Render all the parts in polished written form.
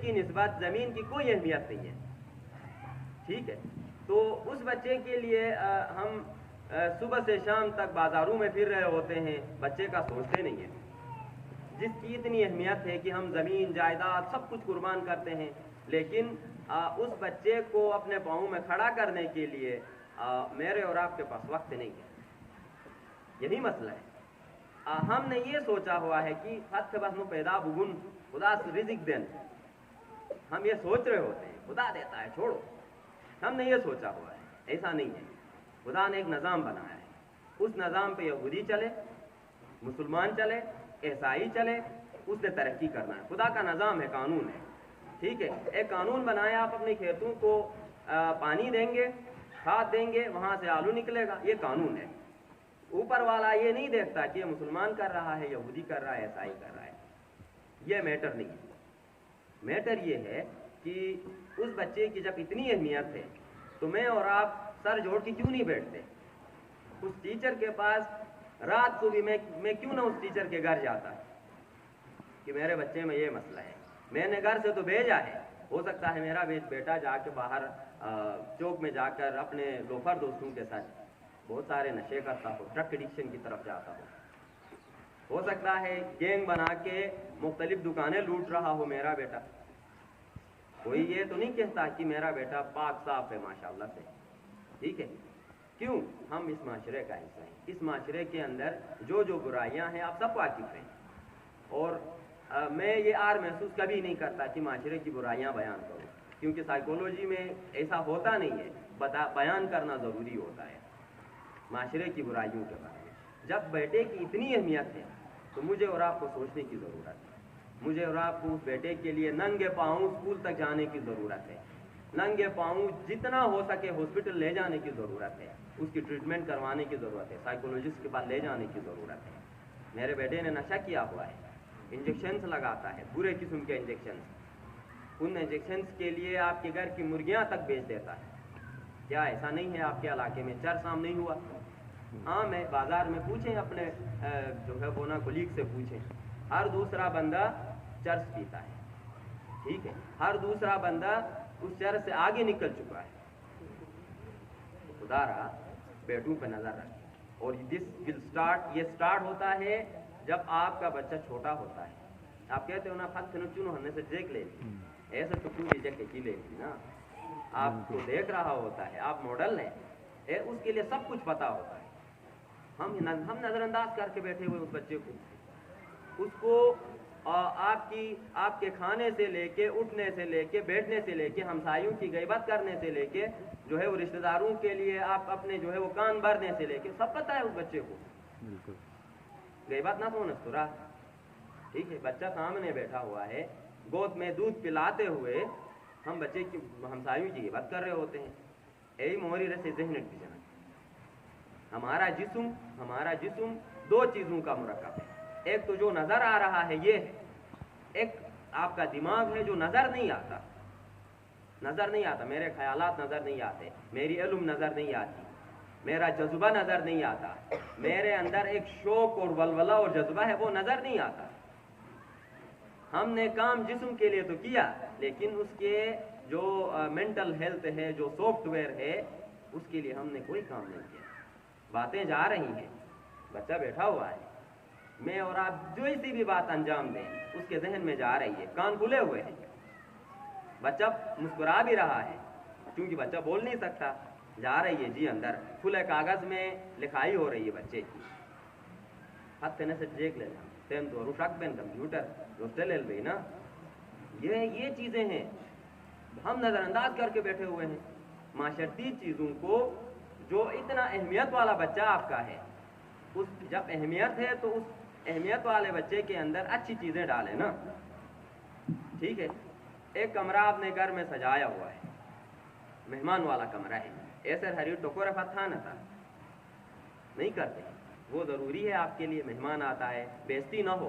کی نسبت زمین کی کوئی اہمیت نہیں ہے. ٹھیک ہے, تو اس بچے کے لیے ہم صبح سے شام تک بازاروں میں پھر رہے ہوتے ہیں, بچے کا سوچتے نہیں ہیں. جس کی اتنی اہمیت ہے کہ ہم زمین جائیداد سب کچھ قربان کرتے ہیں, لیکن اس بچے کو اپنے پاؤں میں کھڑا کرنے کے لیے میرے اور آپ کے پاس وقت نہیں ہے. یہی مسئلہ ہے. ہم نے یہ سوچا ہوا ہے کہ ہاتھ سے بس نو پیدا بگن خدا سے رزق دین, ہم یہ سوچ رہے ہوتے ہیں خدا دیتا ہے چھوڑو. ہم نے یہ سوچا ہوا ہے, ایسا نہیں ہے. خدا نے ایک نظام بنایا ہے, اس نظام پہ یہودی چلے, مسلمان چلے, عیسائی چلے, اس نے ترقی کرنا ہے. خدا کا نظام ہے, قانون ہے. ٹھیک ہے, ایک قانون بنایا, آپ اپنے کھیتوں کو پانی دیں گے, کھاد دیں گے, وہاں سے آلو نکلے گا, یہ قانون ہے. اوپر والا یہ نہیں دیکھتا کہ یہ مسلمان کر رہا ہے, یہودی کر رہا ہے, عیسائی کر رہا ہے. یہ میٹر نہیں ہے. میٹر یہ ہے کہ اس بچے کی جب اتنی اہمیت ہے تو میں اور آپ سر جوڑ کے کیوں نہیں بیٹھتے؟ اس ٹیچر کے پاس رات کو بھی میں کیوں نہ اس ٹیچر کے گھر جاتا کہ میرے بچے میں یہ مسئلہ ہے. میں نے گھر سے تو بھیجا ہے, ہو سکتا ہے میرا بیٹا جا کے باہر چوک میں جا کر اپنے لوفر دوستوں کے ساتھ بہت سارے نشے کرتا ہو, ڈرگ ایڈکشن کی طرف جاتا ہو سکتا ہے گینگ بنا کے مختلف دکانیں لوٹ رہا ہو میرا بیٹا. کوئی یہ تو نہیں کہتا کہ میرا بیٹا پاک صاف ہے ماشاءاللہ سے. ٹھیک ہے, کیوں؟ ہم اس معاشرے کا حصہ ہیں. اس معاشرے کے اندر جو برائیاں ہیں آپ سب واقف ہیں, اور میں یہ محسوس کبھی نہیں کرتا کہ معاشرے کی برائیاں بیان کروں, کیونکہ سائیکولوجی میں ایسا ہوتا نہیں ہے. بیان کرنا ضروری ہوتا ہے معاشرے کی برائیوں کے بارے میں. جب بیٹے کی اتنی اہمیت ہے تو مجھے اور آپ کو سوچنے کی ضرورت ہے. مجھے اور آپ کو اس بیٹے کے لیے ننگے پاؤں اسکول تک جانے کی ضرورت ہے. ننگے پاؤں جتنا ہو سکے ہاسپٹل لے جانے کی ضرورت ہے, اس کی ٹریٹمنٹ کروانے کی ضرورت ہے, سائیکولوجسٹ کے پاس لے جانے کی ضرورت ہے. میرے بیٹے نے نشہ کیا ہوا ہے, انجیکشنز لگاتا ہے, برے قسم کے انجیکشنز. ان انجیکشنز کے لیے آپ کے گھر کی مرغیاں تک بیچ دیتا ہے. کیا ایسا نہیں ہے آپ کے علاقے میں چرس عام نہیں ہوا؟ ہاں, میں بازار میں پوچھیں اپنے جو ہے وہ نا کولیگ سے پوچھیں, ہر دوسرا بندہ چرس پیتا ہے. ٹھیک ہے, ہر دوسرا بندہ اس چرس سے آگے نکل چکا ہے. خدا رہا بیٹوں پہ نظر رکھے. اور یہ سٹارٹ ہوتا ہے جب آپ کا بچہ چھوٹا ہوتا ہے. آپ کہتے ہو نا پھل سے چنو ہمیں سے دیکھ لے, ایسے تو کیوں ریجیکٹ کی لے نا, آپ کو دیکھ رہا ہوتا ہے, آپ ماڈل ہیں, اس کے لیے سب کچھ پتا ہوتا ہے. ہم نظر انداز کر کے بیٹھے ہوئے اس بچے کو. اس کو آپ کے کھانے سے لے کے, اٹھنے سے لے کے, بیٹھنے سے لے کے, ہمسایوں کی غیبت کرنے سے لے کے, جو ہے وہ رشتہ داروں کے لیے آپ اپنے جو ہے وہ کان بھرنے سے لے کے سب پتہ ہے اس بچے کو. بالکل غیبت نہ سونا سرا. ٹھیک ہے, بچہ سامنے بیٹھا ہوا ہے, گود میں دودھ پلاتے ہوئے ہم بچے کی ہمسایوں کی غیبت کر رہے ہوتے ہیں. یہی موری رسے ذہن کی جنک. ہمارا جسم دو چیزوں کا مرکب ہے. ایک تو جو نظر آ رہا ہے یہ ہے, ایک آپ کا دماغ ہے جو نظر نہیں آتا. میرے خیالات نظر نہیں آتے, میری علم نظر نہیں آتی, میرا جذبہ نظر نہیں آتا, میرے اندر ایک شوق اور ولولہ اور جذبہ ہے وہ نظر نہیں آتا. ہم نے کام جسم کے لیے تو کیا, لیکن اس کے جو مینٹل ہیلتھ ہے, جو سافٹ ویئر ہے, اس کے لیے ہم نے کوئی کام نہیں کیا. باتیں جا رہی ہیں, بچہ بیٹھا ہوا ہے, میں اور آپ جو سی بھی بات انجام دیں اس کے ذہن میں جا رہی ہے. کان کھلے ہوئے ہیں, بچہ مسکرا بھی رہا ہے کیونکہ بچہ بول نہیں سکتا. جا رہی ہے جی اندر, کھلے کاغذ میں لکھائی ہو رہی ہے بچے کی. ہاتھ سے دیکھ لینا تین تو روشک بین کمپیوٹر دوستے لے گئی نا. یہ چیزیں ہیں ہم نظر انداز کر کے بیٹھے ہوئے ہیں. معاشرتی چیزوں کو, جو اتنا اہمیت والا بچہ آپ کا ہے, اس جب اہمیت ہے تو اس اہمیت والے بچے کے اندر اچھی چیزیں ڈالیں نا. ٹھیک ہے, ایک کمرہ آپ نے گھر میں سجایا ہوا ہے, مہمان والا کمرہ ہے, ایسے ہری ٹکور فتح نہ تھا نہیں کرتے. وہ ضروری ہے آپ کے لیے, مہمان آتا ہے, بےزتی نہ ہو.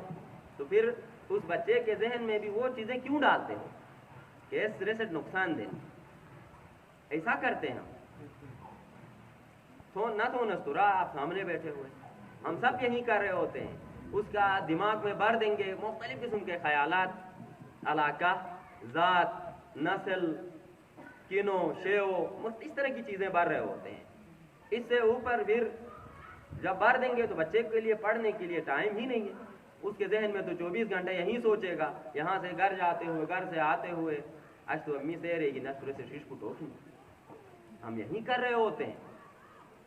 تو پھر اس بچے کے ذہن میں بھی وہ چیزیں کیوں ڈالتے ہو کہ اس طرح سے نقصان دیں؟ ایسا کرتے ہیں نہ تو نستورا آپ سامنے بیٹھے ہوئے, ہم سب یہی کر رہے ہوتے ہیں. اس کا دماغ میں بھر دیں گے مختلف قسم کے خیالات, علاقہ ذات، نسل، کنو، شیو، اس طرح کی چیزیں بڑھ رہے ہوتے ہیں. اس سے اوپر پھر جب بھر دیں گے تو بچے کے لیے پڑھنے کے لیے ٹائم ہی نہیں ہے. اس کے ذہن میں تو 24 گھنٹے یہی سوچے گا, یہاں سے گھر جاتے ہوئے, گھر سے آتے ہوئے, آج تو امی سے رہے گی نہ سے شیش کو ٹوکیں. ہم یہی کر رہے ہوتے ہیں.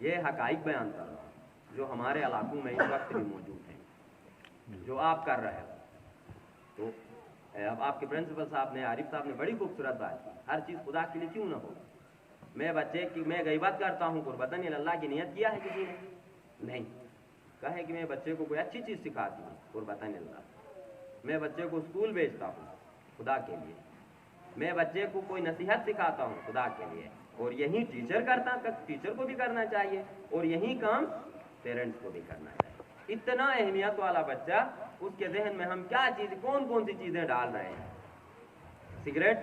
یہ حقائق بیان کر رہا ہوں جو ہمارے علاقوں میں اس وقت بھی موجود ہیں, جو آپ کر رہے ہو. تو اب آپ کے پرنسپل صاحب نے, عارف صاحب نے بڑی خوبصورت بات کی, ہر چیز خدا کے لیے کیوں نہ ہو. میں بچے کی میں غیبت کرتا ہوں, قربتاً اللہ کی نیت کیا ہے کسی نے نہیں. کہیں کہ میں بچے کو کوئی اچھی چیز سکھاتی ہوں, قربتاً اللہ. میں بچے کو اسکول بھیجتا ہوں خدا کے لیے. میں بچے کو کوئی نصیحت سکھاتا ہوں خدا کے لیے. اور یہی ٹیچر کو بھی کرنا چاہیے, اور یہی کام پیرنٹس کو بھی کرنا چاہیے. اتنا اہمیت والا بچہ, اس کے ذہن میں ہم کیا چیز, کون کون سی چیزیں ڈال رہے ہیں. سگریٹ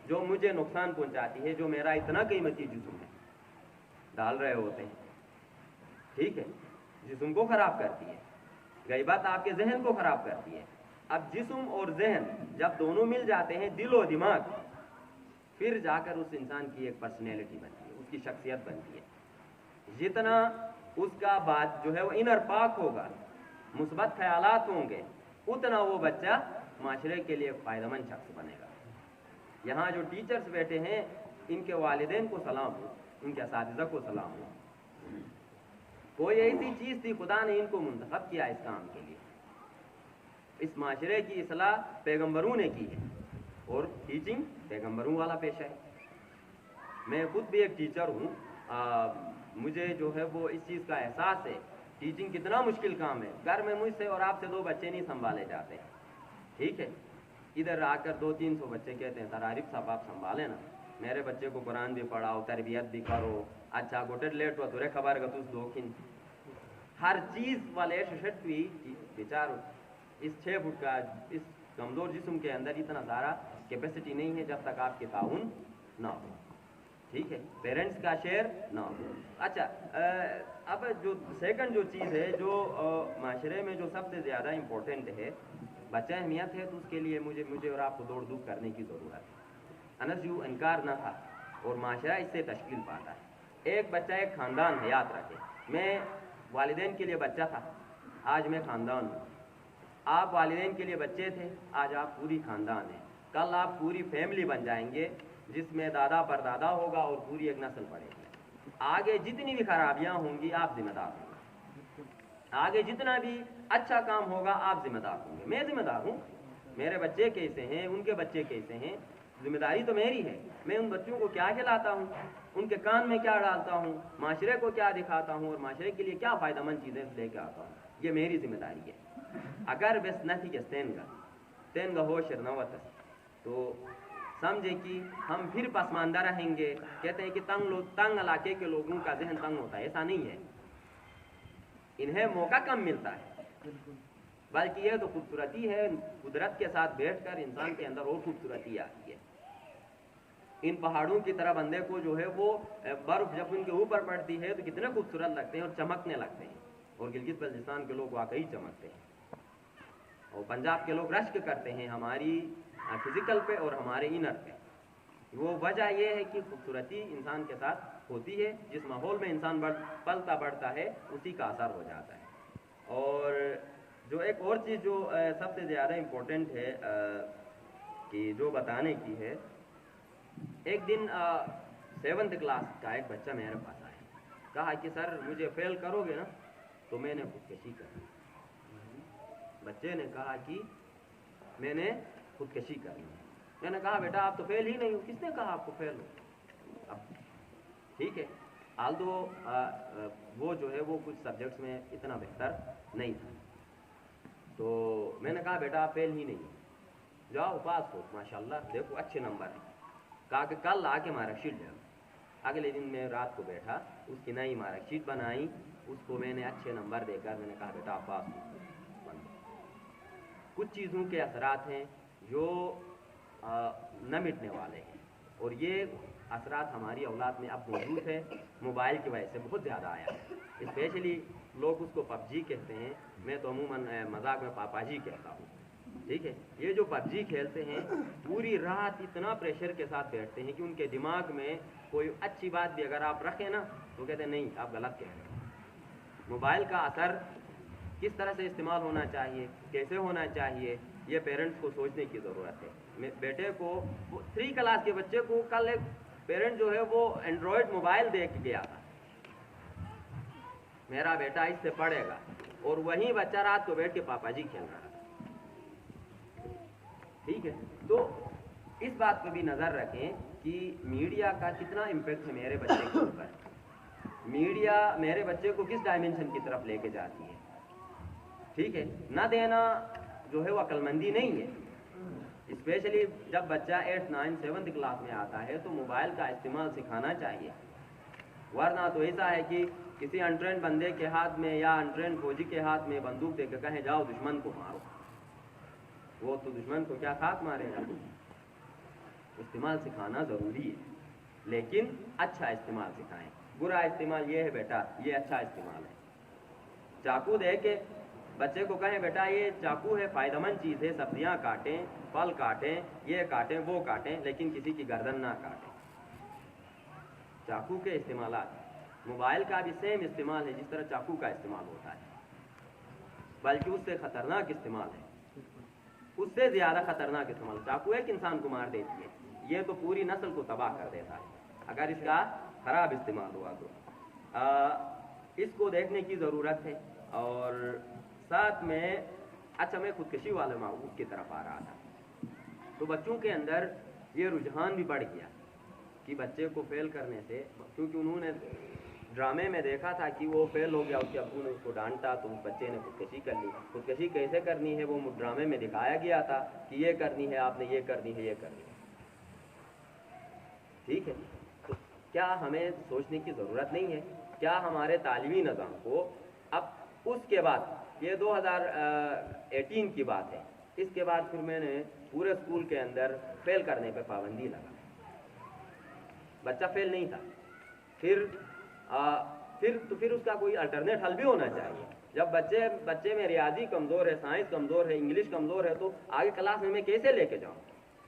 جو مجھے نقصان پہنچاتی ہے, جو میرا اتنا قیمتی جسم ہے, ڈال رہے ہوتے ہیں. ٹھیک ہے, جسم کو خراب کرتی ہے. غیبت آپ کے ذہن کو خراب کرتی ہے. اب جسم اور ذہن جب دونوں مل جاتے ہیں, دل و دماغ, پھر جا کر اس انسان کی ایک پرسنالٹی بنتی ہے, اس کی شخصیت بنتی ہے. جتنا اس کا بات جو ہے وہ انر پاک ہوگا, مثبت خیالات ہوں گے, اتنا وہ بچہ معاشرے کے لیے فائدہ مند شخص بنے گا. یہاں جو ٹیچرز بیٹھے ہیں, ان کے والدین کو سلام ہو, ان کے اساتذہ کو سلام ہو. کوئی ایسی چیز تھی, خدا نے ان کو منتخب کیا اس کام کے لیے. اس معاشرے کی اصلاح پیغمبروں نے کی ہے, اور ٹیچنگ پیغمبروں والا پیشہ ہے. میں خود بھی ایک ٹیچر ہوں. مجھے جو ہے وہ اس چیز کا احساس ہے, ٹیچنگ کتنا مشکل کام ہے. گھر میں مجھ سے اور آپ سے 2 بچے نہیں سنبھالے جاتے. ٹھیک ہے, ادھر آ کر 200-300 بچے کہتے ہیں سر عارف صاحب آپ سنبھالیں نا, میرے بچے کو قرآن بھی پڑھاؤ, تربیت بھی کرو. اچھا گوٹر لیٹ ہوا تورے خبر کا تُس دوکھن ہر چیز والے ششٹ بھی بیچار. اس 6 فٹ کا اس کمزور جسم کے اندر اتنا سارا کیپیسٹی نہیں ہے جب تک آپ کے تعاون نہ ہو. ٹھیک ہے, پیرنٹس کا شیئر نہ ہو. اچھا, اب جو سیکنڈ جو چیز ہے, جو معاشرے میں جو سب سے زیادہ امپورٹنٹ ہے, بچہ اہمیت ہے, تو اس کے لیے مجھے اور آپ کو دوڑ دھوپ کرنے کی ضرورت ہے. انس یوں انکار نہ تھا, اور معاشرہ اس سے تشکیل پاتا ہے. ایک بچہ ایک خاندان ہے, یاد رکھے. میں والدین کے لیے بچہ تھا, آج میں خاندان ہوں. آپ والدین کے لیے بچے تھے, آج آپ پوری خاندان ہیں. کل آپ پوری فیملی بن جائیں گے, جس میں دادا پر دادا ہوگا اور پوری ایک نسل پڑے گی. آگے جتنی بھی خرابیاں ہوں گی آپ ذمہ دار ہوں گے. آگے جتنا بھی اچھا کام ہوگا آپ ذمہ دار ہوں گے. میں ذمہ دار ہوں, میرے بچے کیسے ہیں, ان کے بچے کیسے ہیں, ذمہ داری تو میری ہے. میں ان بچوں کو کیا کھلاتا ہوں, ان کے کان میں کیا ڈالتا ہوں, معاشرے کو کیا دکھاتا ہوں, اور معاشرے کے لیے کیا فائدہ مند چیزیں لے کے آتا ہوں, یہ میری ذمہ داری ہے. اگر بس نہ کہ تین گا ہوشر نہ وطس, تو سمجھے کہ ہم پھر پسماندہ رہیں گے. کہتے ہیں کہ تنگ علاقے کے لوگوں کا ذہن تنگ ہوتا ہے, ایسا نہیں ہے. انہیں موقع کم ملتا ہے, بلکہ یہ تو خوبصورتی ہے, قدرت کے ساتھ بیٹھ کر انسان کے اندر اور خوبصورتی آتی ہے. ان پہاڑوں کی طرح بندے کو جو ہے وہ برف جب ان کے اوپر پڑتی ہے تو کتنے خوبصورت لگتے ہیں اور چمکنے لگتے ہیں. اور گلگت بلتستان کے لوگ واقعی چمکتے ہیں, اور پنجاب کے لوگ رشک کرتے ہیں ہماری فزیکل پہ اور ہمارے انر پہ. وہ وجہ یہ ہے کہ خوبصورتی انسان کے ساتھ ہوتی ہے, جس ماحول میں انسان پلتا بڑھتا ہے اسی کا اثر ہو جاتا ہے. اور جو ایک اور چیز جو سب سے زیادہ امپورٹنٹ ہے کہ جو بتانے کی ہے, ایک دن 7th کلاس کا ایک بچہ میرے پاس آیا, کہا کہ سر مجھے فیل کرو گے نا تو میں نے خودکشی کرنی. بچے نے کہا کہ میں نے خودکشی کرنی. میں نے کہا بیٹا آپ تو فیل ہی نہیں ہو. کس نے کہا آپ کو فیل ہو؟ اب ٹھیک ہے, آلدو وہ جو ہے وہ کچھ سبجیکٹس میں اتنا بہتر نہیں تھا. تو میں نے کہا بیٹا آپ فیل ہی نہیں ہو, جاؤ پاس ہو, ماشاءاللہ دیکھو اچھے نمبر ہیں. کہا کہ کل آ کے مارک شیٹ دے. اگلے دن میں رات کو بیٹھا, اس کی نئی مارک شیٹ بنائی, اس کو میں نے اچھے نمبر دے کر میں نے کہا بیٹا آپ پاس ہو. کچھ چیزوں کے اثرات ہیں جو نہ مٹنے والے ہیں, اور یہ اثرات ہماری اولاد میں اب موجود ہے. موبائل کی وجہ سے بہت زیادہ آیا ہے. اسپیشلی لوگ اس کو PUBG کہتے ہیں, میں تو عموماً مذاق میں پاپا جی کہتا ہوں. ٹھیک ہے، یہ جو PUBG کھیلتے ہیں پوری رات اتنا پریشر کے ساتھ بیٹھتے ہیں کہ ان کے دماغ میں کوئی اچھی بات بھی اگر آپ رکھیں نا تو کہتے ہیں نہیں آپ غلط کہہ رہے ہیں۔ موبائل کا اثر کس طرح سے استعمال ہونا چاہیے، کیسے ہونا چاہیے، یہ پیرنٹس کو سوچنے کی ضرورت ہے۔ بیٹے کو 3 کلاس کے بچے کو کل ایک پیرنٹ جو ہے وہ اینڈرائڈ موبائل دے کے گیا تھا، میرا بیٹا اس سے پڑھے گا، اور وہیں بچہ رات کو بیٹھ کے پاپا جی کھیل رہا تھا۔ ٹھیک ہے، تو اس بات پہ بھی نظر رکھیں کہ میڈیا کا کتنا امپیکٹ ہے میرے بچے کے اوپر، میڈیا میرے بچے کو کس ڈائمینشن کی طرف لے کے جاتی ہے۔ ٹھیک ہے، نہ دینا جو ہے وہ عقل مندی نہیں ہے، اسپیشلی جب بچہ 8th 9th 7th کلاس میں آتا ہے تو موبائل کا استعمال سکھانا چاہیے، ورنہ تو ایسا ہے کہ کسی انٹرینڈ بندے کے ہاتھ میں یا انٹرینڈ فوجی کے ہاتھ میں بندوق دے کے کہیں جاؤ دشمن کو مارو، وہ تو دشمن کو کیا خاک مارے گا۔ استعمال سکھانا ضروری ہے، لیکن اچھا استعمال سکھائیں، برا استعمال یہ ہے بیٹا یہ اچھا استعمال ہے۔ چاقو دے کے بچے کو کہیں بیٹا یہ چاقو ہے فائدہ مند چیز ہے، سبزیاں کاٹیں، پھل کاٹیں، یہ کاٹیں وہ کاٹیں، لیکن کسی کی گردن نہ کاٹیں۔ چاقو کے استعمالات، موبائل کا بھی سیم استعمال ہے جس طرح چاقو کا استعمال ہوتا ہے، بلکہ اس سے خطرناک استعمال ہے، اس سے زیادہ خطرناک استعمال۔ چاقو ایک انسان کو مار دیتی ہے، یہ تو پوری نسل کو تباہ کر دیتا ہے اگر اس کا خراب استعمال ہوا تو۔ اس کو دیکھنے کی ضرورت ہے، اور ساتھ میں اچھا میں خودکشی والے موضوع کی طرف آ رہا تھا، تو بچوں کے اندر یہ رجحان بھی بڑھ گیا کہ بچے کو فیل کرنے سے، کیونکہ انہوں نے ڈرامے میں دیکھا تھا کہ وہ فیل ہو گیا، اس کے ابو نے اس کو ڈانٹا تو اس بچے نے خودکشی کر لی۔ خودکشی کیسے کرنی ہے وہ ڈرامے میں دکھایا گیا تھا کہ یہ کرنی ہے آپ نے، یہ کرنی ہے، یہ کرنی ہے۔ ٹھیک ہے، تو کیا ہمیں سوچنے کی ضرورت نہیں ہے؟ کیا ہمارے تعلیمی نظام کو اب اس کے بعد، یہ 2018 کی بات ہے، اس کے بعد پھر میں نے پورے اسکول کے اندر فیل کرنے پہ پابندی لگا، بچہ فیل نہیں تھا، پھر اس کا کوئی الٹرنیٹ حل بھی ہونا چاہیے۔ جب بچے میں ریاضی کمزور ہے، سائنس کمزور ہے، انگلش کمزور ہے، تو آگے کلاس میں کیسے لے کے جاؤں؟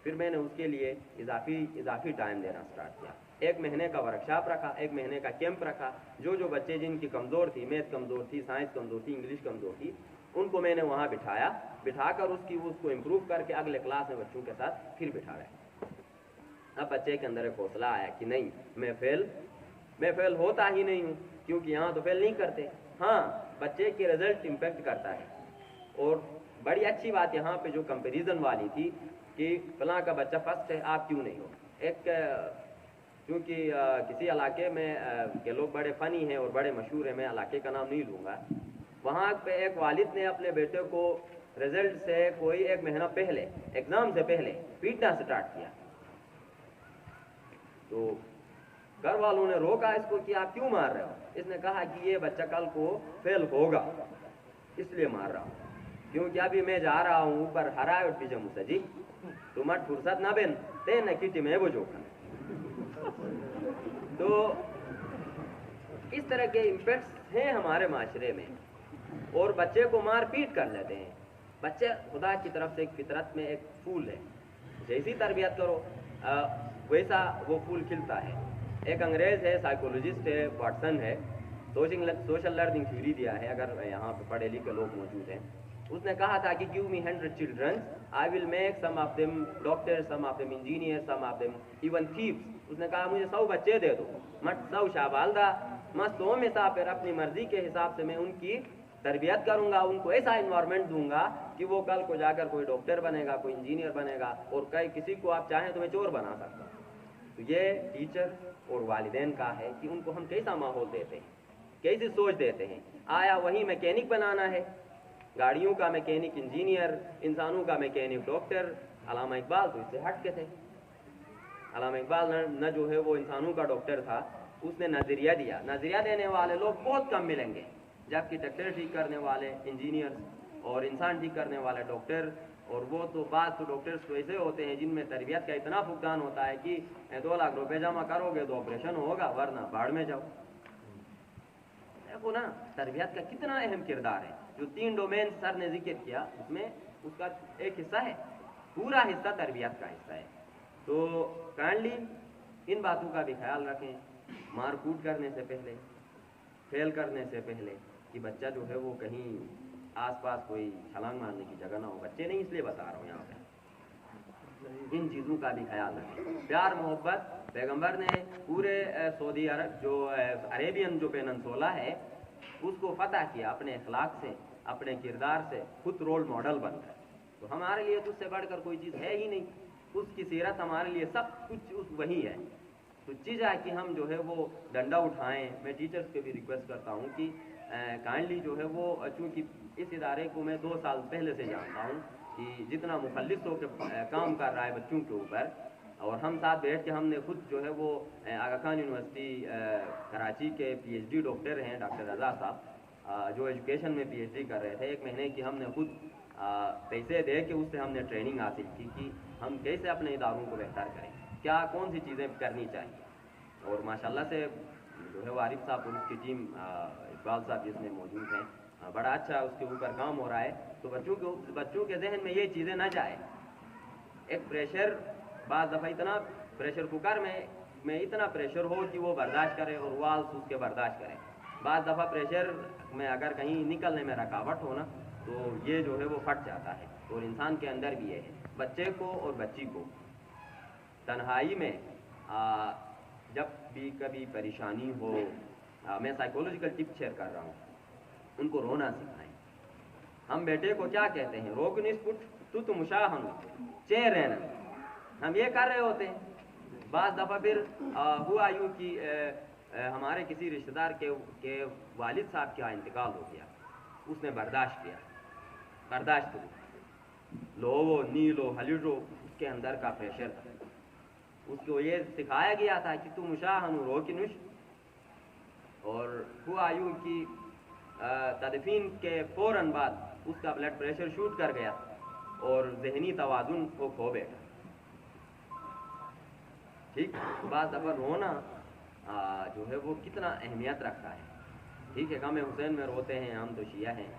پھر میں نے اس کے لیے اضافی ٹائم دینا سٹارٹ کیا، 1 مہینے کا ورکشاپ رکھا، 1 مہینے کا کیمپ رکھا، جو بچے جن کی کمزور تھی، میتھ کمزور تھی، سائنس کمزور تھی، انگلش کمزور تھی، ان کو میں نے وہاں بٹھا کر اس کو امپروو کر کے اگلے کلاس میں بچوں کے ساتھ پھر بٹھا رہے۔ اب بچے کے اندر ایک حوصلہ آیا کہ نہیں میں فیل ہوتا ہی نہیں ہوں، کیونکہ یہاں تو فیل نہیں کرتے۔ ہاں بچے کے رزلٹ امپیکٹ کرتا ہے، اور بڑی اچھی بات یہاں پہ جو کمپیریزن والی تھی کہ فلاں کا بچہ فرسٹ ہے آپ کیوں نہیں ہو، کیونکہ کسی علاقے میں کے لوگ بڑے فنی ہیں اور بڑے مشہور ہیں، میں علاقے کا نام نہیں لوں گا، وہاں پہ ایک والد نے اپنے بیٹے کو رزلٹ سے کوئی 1 مہینہ پہلے، ایگزام سے پہلے پیٹنا سٹارٹ کیا، تو گھر والوں نے روکا اس کو کہ آپ کیوں مار رہے ہو؟ اس نے کہا کہ یہ بچہ کل کو فیل ہوگا اس لیے مار رہا ہوں، کیونکہ ابھی میں جا رہا ہوں اوپر ہرا اور پیچھے مسجی تمہارا فرصت نہ بین تے نہ کٹی میں وہ جو تو اس طرح کے امپیکٹس ہیں ہمارے معاشرے میں، اور بچے کو مار پیٹ کر لیتے ہیں۔ بچے خدا کی طرف سے ایک فطرت میں ایک پھول ہے، جیسی تربیت کرو ویسا وہ پھول کھلتا ہے۔ ایک انگریز ہے، سائیکولوجسٹ ہے، واٹسن ہے، سوشل لرننگ تھیوری دیا ہے، اگر یہاں پہ پڑھے لکھے لوگ موجود ہیں، اس نے کہا تھا کہ give me 100 children, I will make some of them doctors, some of them engineers, some of them even thieves۔ اس نے کہا مجھے 100 بچے دے دو، مت 100 شابالدہ مستوں میں سا، پھر اپنی مرضی کے حساب سے میں ان کی تربیت کروں گا، ان کو ایسا انوائرمنٹ دوں گا کہ وہ کل کو جا کر کوئی ڈاکٹر بنے گا، کوئی انجینئر بنے گا، اور کسی کو آپ چاہیں تو میں چور بنا سکتا ہوں۔ تو یہ ٹیچر اور والدین کا ہے کہ ان کو ہم کیسا ماحول دیتے ہیں، کیسی سوچ دیتے ہیں۔ آیا وہی میکینک بنانا ہے، گاڑیوں کا میکینک انجینئر، انسانوں کا میکینک ڈاکٹر؟ علامہ اقبال تو اس سے ہٹ کے تھے۔ علامہ اقبال نہ جو ہے وہ انسانوں کا ڈاکٹر تھا، اس نے نظریہ دیا۔ نظریہ دینے والے لوگ بہت کم ملیں گے، جبکہ ٹریکٹر ٹھیک کرنے والے انجینئر اور انسان ٹھیک کرنے والے ڈاکٹر، اور وہ تو بعض تو ڈاکٹرز تو ایسے ہوتے ہیں جن میں تربیت کا اتنا فقدان ہوتا ہے کہ 2 لاکھ روپے جمع کرو گے تو آپریشن ہوگا، ورنہ باڑ میں جاؤ۔ دیکھو نا تربیت کا کتنا اہم کردار ہے۔ جو 3 ڈومین سر نے ذکر کیا، اس میں اس کا ایک حصہ ہے، پورا حصہ تربیت کا حصہ ہے. تو کائنڈلی ان باتوں کا بھی خیال رکھیں، مار کوٹ کرنے سے پہلے، فیل کرنے سے پہلے، کہ بچہ جو ہے وہ کہیں آس پاس کوئی چھلانگ مارنے کی جگہ نہ ہو. بچے نہیں اس لیے بتا رہا ہوں یہاں پہ، ان چیزوں کا بھی خیال رکھیں. پیار محبت پیغمبر نے پورے سعودی عرب جو عربین جو پیننسولا ہے اس کو فتح کیا اپنے اخلاق سے، اپنے کردار سے، خود رول ماڈل بن کر. تو ہمارے لیے تو اس سے بڑھ کر کوئی چیز ہے ہی نہیں. اس کی سیرت ہمارے لیے سب کچھ وہی ہے. تو چیز ہے کہ ہم جو ہے وہ ڈنڈا اٹھائیں. میں ٹیچرز کے بھی ریکویسٹ کرتا ہوں کہ کائنڈلی جو ہے وہ، چونکہ اس ادارے کو میں 2 سال پہلے سے جانتا ہوں کہ جتنا مخلص ہو کے کام کر رہا ہے بچوں کے اوپر، اور ہم ساتھ بیٹھ کے ہم نے خود جو ہے وہ آغا خان یونیورسٹی کراچی کے پی ایچ ڈی ڈاکٹر ہیں ڈاکٹر رضا صاحب، جو ایجوکیشن میں پی ایچ ڈی کر رہے تھے. 1 مہینے کی ہم نے خود پیسے دے کے اس سے ہم نے ٹریننگ حاصل کی کہ ہم کیسے اپنے اداروں کو بہتر کریں، کیا کون سی چیزیں کرنی چاہیے. اور ماشاءاللہ سے جو ہے وہ عارف صاحب اور اس کی ٹیم، اقبال صاحب جس میں موجود ہیں، بڑا اچھا اس کے اوپر کام ہو رہا ہے. تو بچوں کے ذہن میں یہ چیزیں نہ جائیں. ایک پریشر، بعض دفعہ اتنا پریشر کوکر میں اتنا پریشر ہو کہ وہ برداشت کرے اور والس اس کے برداشت کرے. بعض دفعہ پریشر میں اگر کہیں نکلنے میں رکاوٹ ہو نا تو یہ جو ہے وہ پھٹ جاتا ہے. اور انسان کے اندر بھی یہ ہے. بچے کو اور بچی کو تنہائی میں جب بھی کبھی پریشانی ہو، میں سائیکولوجیکل ٹپ شیئر کر رہا ہوں، ان کو رونا سکھائیں. ہم بیٹے کو کیا کہتے ہیں، روک نس پٹ تو مشاہن چیر رہنا، ہم یہ کر رہے ہوتے ہیں. بعض دفعہ پھر ہوا یوں کہ ہمارے کسی رشتہ دار کے والد صاحب کا انتقال ہو گیا. اس نے برداشت کیا، برداشت کرو، لو وہ نی لو ہلیڈو، اس کے اندر کا پریشر تھا. اس کو یہ سکھایا گیا تھا کہ تو مشاہن روک نش. اور ہوا یوں کہ تدفین کے فوراً بعد اس کا بلڈ پریشر شوٹ کر گیا اور ذہنی توازن کو کھو بیٹھا. ٹھیک، بعض دفعہ رونا جو ہے وہ کتنا اہمیت رکھتا ہے. ٹھیک ہے، غم حسین میں روتے ہیں ہم تو شیعہ ہیں،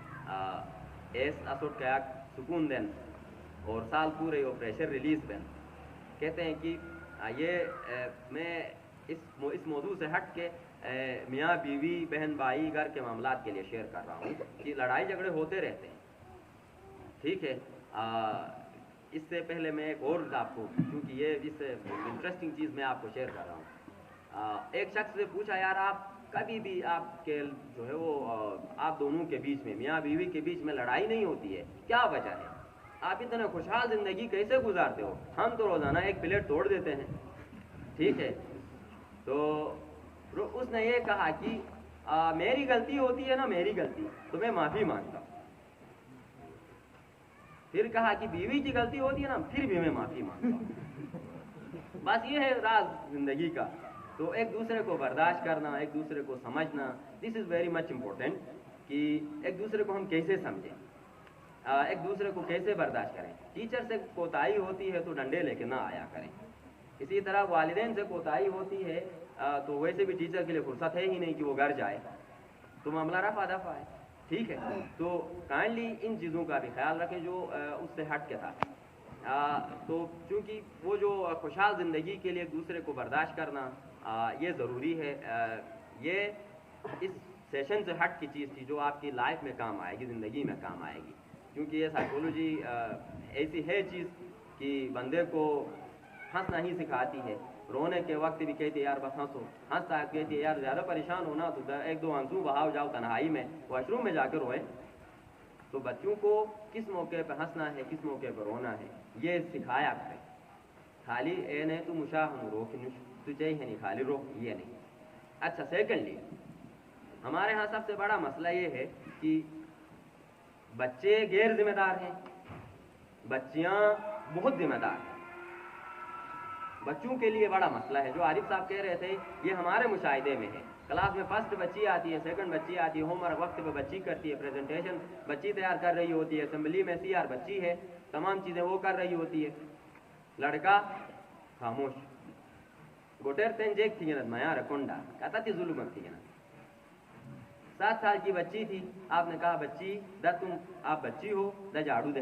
ایس اسٹ کیا سکون دین اور سال پورے وہ پریشر ریلیز بین. کہتے ہیں کہ یہ میں اس موضوع سے ہٹ کے میاں بیوی بہن بھائی گھر کے معاملات کے لیے شیئر کر رہا ہوں کہ لڑائی جھگڑے ہوتے رہتے ہیں. ٹھیک ہے، اس سے پہلے میں ایک اور آپ کو، کیونکہ یہ اس سے انٹرسٹنگ چیز میں آپ کو شیئر کر رہا ہوں. ایک شخص سے پوچھا، یار آپ کبھی بھی آپ کے جو ہے وہ آپ دونوں کے بیچ میں، میاں بیوی کے بیچ میں لڑائی نہیں ہوتی ہے، کیا وجہ ہے؟ آپ اتنا خوشحال زندگی کیسے گزارتے ہو؟ ہم تو روزانہ 1 پلیٹ توڑ دیتے ہیں. ٹھیک ہے، تو اس نے یہ کہا کہ میری غلطی ہوتی ہے نا، میری غلطی تو میں معافی مانگتا ہوں. پھر کہا کہ بیوی کی غلطی ہوتی ہے نا، پھر بھی میں معافی مانگتا ہوں. بس یہ ہے راز زندگی کا. تو ایک دوسرے کو برداشت کرنا، ایک دوسرے کو سمجھنا، دس از ویری مچ امپورٹینٹ کہ ایک دوسرے کو ہم کیسے سمجھیں، ایک دوسرے کو کیسے برداشت کریں. ٹیچر سے کوتاہی ہوتی ہے تو ڈنڈے لے کے نہ آیا کریں. اسی طرح والدین سے کوتاہی ہوتی ہے تو ویسے بھی ٹیچر کے لیے فرصت ہے ہی نہیں کہ وہ گھر جائے، تو معاملہ رفع دفع ہے. ٹھیک ہے، تو کائنڈلی ان چیزوں کا بھی خیال رکھیں جو اس سے ہٹ کے تھا. تو چونکہ وہ جو خوشحال زندگی کے لیے ایک دوسرے کو برداشت کرنا یہ ضروری ہے. یہ اس سیشن سے ہٹ کی چیز تھی جو آپ کی لائف میں کام آئے گی، زندگی میں کام آئے گی. کیونکہ یہ سائیکولوجی ایسی ہے چیز کہ بندے کو ہنسنا ہی سکھاتی ہے. رونے کے وقت بھی کہتی ہے یار بس ہنسو، ہنستا کہتی ہے یار زیادہ پریشان ہونا تو 1-2 آنسو بہاؤ، جاؤ تنہائی میں واش روم میں جا کے روئیں. تو بچوں کو کس موقع پہ ہنسنا ہے، کس موقع پہ رونا ہے، یہ سکھایا کریں. خالی اے نہیں تو مشاہن روک نش تو چاہیے نہیں، خالی روک یہ نہیں. اچھا، سیکنڈلی ہمارے ہاں سب سے بڑا مسئلہ یہ ہے کہ بچے غیر ذمہ دار ہیں، بچیاں بہت ذمہ دار ہیں. بچوں کے لیے بڑا مسئلہ ہے. جو عارف صاحب کہہ رہے تھے یہ ہمارے مشاہدے میں ہے. کلاس میں فرسٹ بچی آتی ہے، سیکنڈ بچی آتی ہے، ہوم ورک وقت پہ بچی کرتی ہے، پریزنٹیشن بچی تیار کر رہی ہوتی ہے، اسمبلی میں CR بچی ہے، تمام چیزیں وہ کر رہی ہوتی ہے. لڑکا خاموش. گوٹر تین جیک تھی نا میا رکنڈا کہتا تھی ظلم تھی نا. 7 سال کی بچی تھی. آپ نے کہا بچی دا تم آپ بچی ہو دا جھاڑو دے.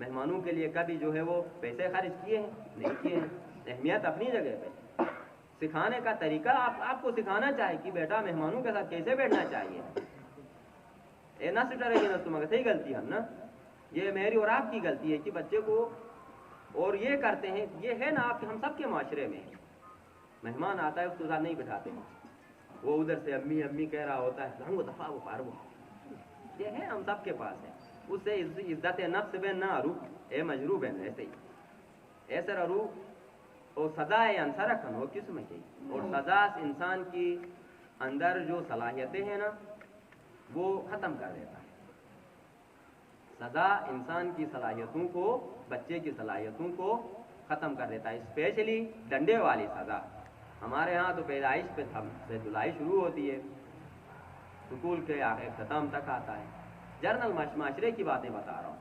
مہمانوں کے لیے کبھی جو ہے وہ پیسے خرچ کیے ہیں؟ نہیں کیے ہیں. اہمیت اپنی جگہ پہ. سکھانے کا طریقہ آپ کو سکھانا چاہیے کہ بیٹا مہمانوں کے ساتھ کیسے بیٹھنا چاہیے. اے نہ سٹرے گی نہ تم صحیح غلطی ہے نا. یہ میری اور آپ کی غلطی ہے کہ بچے کو اور یہ کرتے ہیں. یہ ہے نا آپ ہم سب کے معاشرے میں مہمان آتا ہے اس کو ساتھ نہیں بٹھاتے ہیں. وہ ادھر سے امی امی کہہ رہا ہوتا ہے وہ دفعہ وہ پار وہ. یہ ہے ہم سب کے پاس ہے. اس سے عزت نفس بین نہ رو اے مجروب ہے ایسے ہی ایسے رو اور سزا ہے انصر رکھن ہو کس میں چاہیے. اور سزا انسان کی اندر جو صلاحیتیں ہیں نا وہ ختم کر دیتا ہے. سزا انسان کی صلاحیتوں کو بچے کی صلاحیتوں کو ختم کر دیتا ہے. اسپیشلی ڈنڈے والی سزا. ہمارے ہاں تو پیدائش پہ سے دھلائی شروع ہوتی ہے سکول کے اختتام تک آتا ہے. جرنل معاشرے کی باتیں بتا رہا ہوں.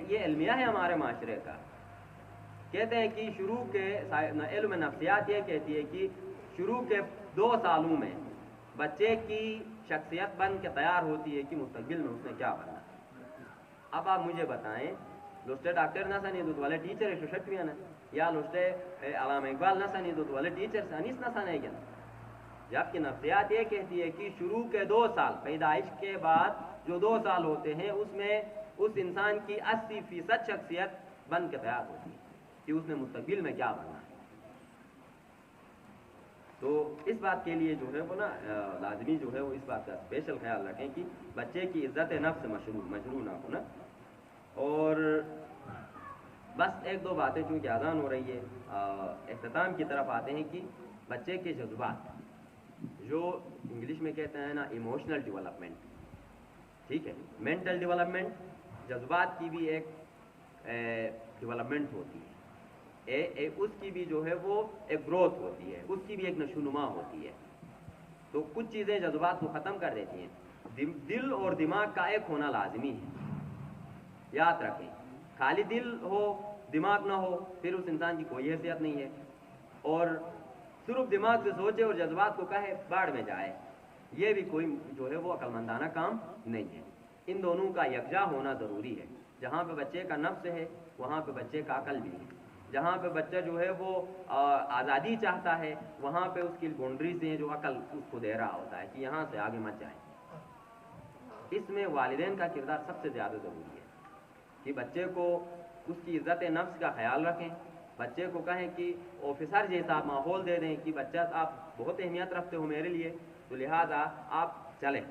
یہ علمیہ ہے ہمارے معاشرے کا. کہتے ہیں کہ شروع کے علم نفسیات یہ کہتی ہے کہ شروع کے 2 سالوں میں بچے کی شخصیت بن کے تیار ہوتی ہے کہ مستقبل میں اس نے کیا بننا. اب آپ مجھے بتائیں لوسٹے ڈاکٹر نہ سنی دودھ والے ٹیچر ہے شوشٹویاں یا لوسٹے علامہ اقبال نہ سنی دودھ والے ٹیچر سنیس نہ سنے گا. جبکہ نفسیات یہ کہتی ہے کہ شروع کے 2 سال پیدائش کے بعد جو 2 سال ہوتے ہیں اس میں اس انسان کی 80% شخصیت بن کے تیار ہوتی ہے کہ اس نے مستقبل میں کیا بننا ہے. تو اس بات کے لیے جو ہے وہ نا لازمی جو ہے وہ اس بات کا اسپیشل خیال رکھیں کہ بچے کی عزت نفس مشروع نہ ہو نا. اور بس 1-2 باتیں چونکہ اذان ہو رہی ہے اختتام کی طرف آتے ہیں کہ بچے کے جذبات جو انگلش میں کہتے ہیں نا ایموشنل ڈیولپمنٹ. ٹھیک ہے. مینٹل ڈیولپمنٹ جذبات کی بھی ایک ڈیولپمنٹ ہوتی ہے. اس کی بھی جو ہے وہ ایک گروتھ ہوتی ہے. اس کی بھی ایک نشوونما ہوتی ہے. تو کچھ چیزیں جذبات کو ختم کر دیتی ہیں. دل اور دماغ کا ایک ہونا لازمی ہے. یاد رکھیں خالی دل ہو دماغ نہ ہو پھر اس انسان کی کوئی حیثیت نہیں ہے. اور صرف دماغ سے سوچے اور جذبات کو کہے باڑ میں جائے یہ بھی کوئی جو ہے وہ عقلمندانہ کام نہیں ہے. ان دونوں کا یکجا ہونا ضروری ہے. جہاں پہ بچے کا نفس ہے وہاں پہ بچے کا عقل بھی ہے. جہاں پہ بچہ جو ہے وہ آزادی چاہتا ہے وہاں پہ اس کی باؤنڈریز ہیں جو عقل اس کو دے رہا ہوتا ہے کہ یہاں سے آگے مت جائیں. اس میں والدین کا کردار سب سے زیادہ ضروری ہے کہ بچے کو اس کی عزت نفس کا خیال رکھیں. بچے کو کہیں کہ آفیسر جیسا ماحول دے دیں کہ بچہ آپ بہت اہمیت رکھتے ہو میرے لیے تو لہٰذا آپ چلیں.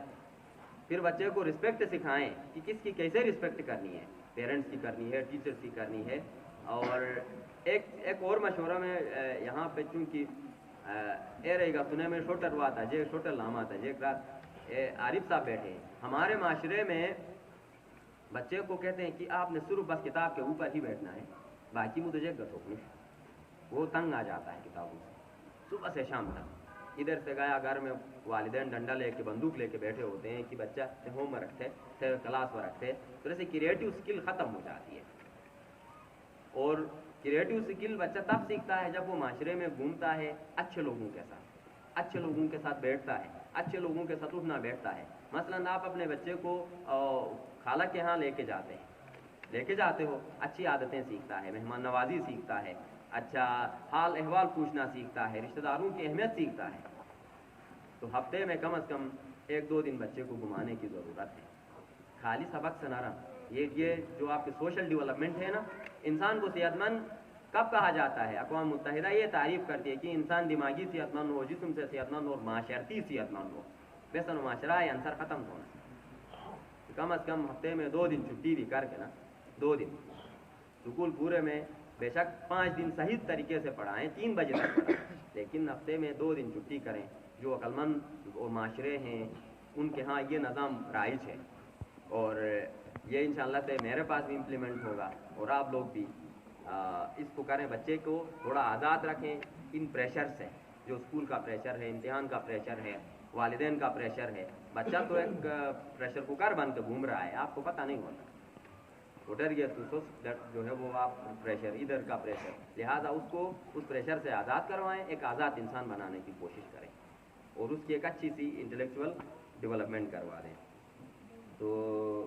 پھر بچے کو رسپیکٹ سکھائیں کہ کس کی کیسے رسپیکٹ کرنی ہے. پیرنٹس کی کرنی ہے ٹیچرس کی کرنی ہے. اور ایک اور مشورہ میں یہاں پہ چونکہ رہے گا سنے میں شوٹر ہوا تھا جے شوٹر لاما تھا جے رات عارف صاحب بیٹھے. ہمارے معاشرے میں بچے کو کہتے ہیں کہ آپ نے صرف بس کتاب کے اوپر ہی بیٹھنا ہے باقی مجھے گٹھوکنے. وہ تنگ آ جاتا ہے کتابوں سے صبح سے شام تک. ادھر سے گیا گھر میں والدین ڈنڈا لے کے بندوق لے کے بیٹھے ہوتے ہیں کہ بچہ ہوم ورک ہے کلاس ورک ہے. تو ایسے کریٹو اسکل ختم ہو جاتی ہے. اور کریٹو اسکل بچہ تب سیکھتا ہے جب وہ معاشرے میں گھومتا ہے اچھے لوگوں کے ساتھ اچھے لوگوں کے ساتھ بیٹھتا ہے اچھے لوگوں کے ساتھ اٹھنا بیٹھتا ہے. مثلاً آپ اپنے بچے کو خالہ کے ہاں لے کے جاتے ہو اچھی عادتیں سیکھتا ہے مہمان نوازی سیکھتا ہے اچھا حال احوال پوچھنا سیکھتا ہے رشتہ داروں کی اہمیت سیکھتا ہے. تو ہفتے میں کم از کم 1-2 دن بچے کو گھمانے کی ضرورت ہے. خالی سبق سے نہ رہا. یہ جو آپ کی سوشل ڈیولپمنٹ ہے نا انسان کو صحت مند کب کہا جاتا ہے. اقوام متحدہ یہ تعریف کرتی ہے کہ انسان دماغی صحت مند ہو جسم سے صحت مند ہو اور معاشرتی صحت مند ہو. ویسا معاشرہ ہے عنصر ختم ہونا. کم از کم ہفتے میں 2 دن چھٹی بھی کر کے نا 2 دن سکول پورے میں بے شک 5 دن صحیح طریقے سے پڑھائیں 3 بجے تک پڑھائیں لیکن ہفتے میں 2 دن چھٹی کریں. جو عقلمند اور معاشرے ہیں ان کے ہاں یہ نظام رائج ہے اور یہ انشاءاللہ سے میرے پاس بھی امپلیمنٹ ہوگا اور آپ لوگ بھی اس کو کریں. بچے کو تھوڑا آزاد رکھیں ان پریشر سے جو اسکول کا پریشر ہے امتحان کا پریشر ہے والدین کا پریشر ہے. بچہ تو ایک پریشر کوکر بن کے گھوم رہا ہے آپ کو پتہ نہیں ہوتا. اٹھر گیا تو جو ہے وہ آپ پریشر ادھر کا پریشر لہٰذا اس کو اس پریشر سے آزاد کروائیں ایک آزاد انسان بنانے کی کوشش کریں اور اس کی ایک اچھی سی انٹلیکچوئل ڈیولپمنٹ کروا دیں. تو